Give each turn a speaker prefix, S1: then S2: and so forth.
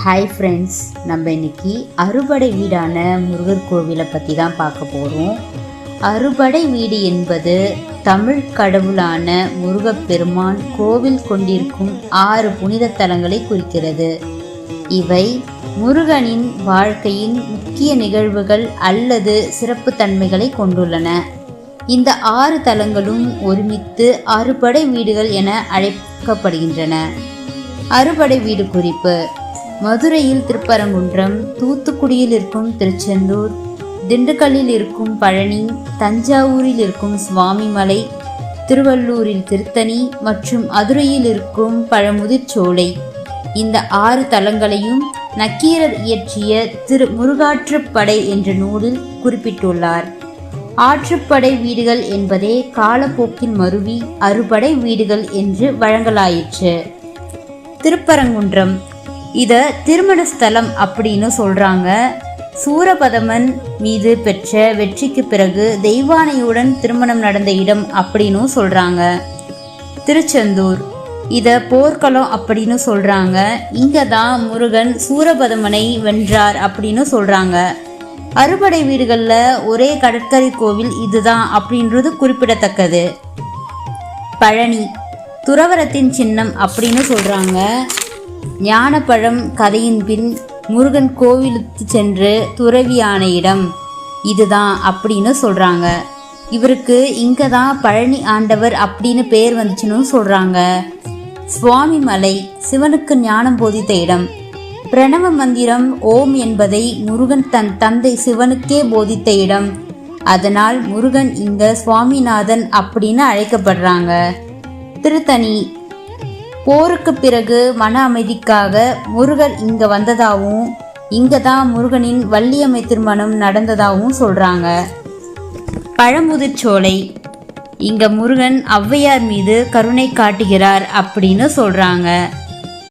S1: Hi friends, நம்ம இன்னைக்கு அறுபடை வீடான முருகர் கோவிலை பற்றி தான் பார்க்க போகிறோம். அறுபடை வீடு என்பது தமிழ் கடவுளான முருகப்பெருமான் கோவில் கொண்டிருக்கும் 6 புனித தலங்களை குறிக்கிறது. இவை முருகனின் வாழ்க்கையின் முக்கிய நிகழ்வுகள் அல்லது சிறப்பு தன்மைகளை கொண்டுள்ளன. இந்த 6 தலங்களும் ஒருமித்து அறுபடை வீடுகள் என அழைக்கப்படுகின்றன. அறுபடை வீடு குறிப்பு: மதுரையில் திருப்பரங்குன்றம், தூத்துக்குடியில் இருக்கும் திருச்செந்தூர், திண்டுக்கல்லில் இருக்கும் பழனி, தஞ்சாவூரில் இருக்கும் சுவாமிமலை, திருவள்ளூரில் திருத்தணி மற்றும் மதுரையில் இருக்கும் பழமுதிர்ச்சோலை. இந்த 6 தலங்களையும் நக்கீரர் இயற்றிய திரு முருகாற்றுப்படை என்ற நூலில் குறிப்பிட்டுள்ளார். ஆற்றுப்படை வீடுகள் என்பதே காலப்போக்கில் மருவி அறுபடை வீடுகள் என்று வழங்கலாயிற்று. திருப்பரங்குன்றம் இதை திருமண ஸ்தலம் அப்படின்னு சொல்கிறாங்க. சூரபதமன் மீது பெற்ற வெற்றிக்கு பிறகு தெய்வானையுடன் திருமணம் நடந்த இடம் அப்படின்னு சொல்கிறாங்க. திருச்செந்தூர் இதை போர்க்களம் அப்படின்னு சொல்கிறாங்க. இங்கே தான் முருகன் சூரபதமனை வென்றார் அப்படின்னு சொல்கிறாங்க. அறுபடை வீடுகளில் ஒரே கடற்கரை கோவில் இதுதான் அப்படின்றது குறிப்பிடத்தக்கது. பழனி துறவரத்தின் சின்னம் அப்படின்னு சொல்கிறாங்க. ஞானப்பழம் கதையின் பின் முருகன் கோவிலுக்கு சென்று துறவியான இடம் இதுதான் அப்படின்னு சொல்கிறாங்க. இவருக்கு இங்கே தான் பழனி ஆண்டவர் அப்படின்னு பேர் வந்துச்சுன்னு சொல்கிறாங்க. சுவாமிமலை சிவனுக்கு ஞானம் போதித்த இடம். பிரணவ மந்திரம் ஓம் என்பதை முருகன் தன் தந்தை சிவனுக்கே போதித்த இடம். அதனால் முருகன் இங்கே சுவாமிநாதன் அப்படின்னு அழைக்கப்படுறாங்க. திருத்தணி போருக்கு பிறகு மன அமைதிக்காக முருகர் இங்கே வந்ததாகவும் இங்கே தான் முருகனின் வள்ளியம்மை திருமணம் நடந்ததாகவும் சொல்கிறாங்க. பழமுதிர்ச்சோலை இங்கே முருகன் ஔவையார் மீது கருணை காட்டுகிறார் அப்படின்னு சொல்கிறாங்க.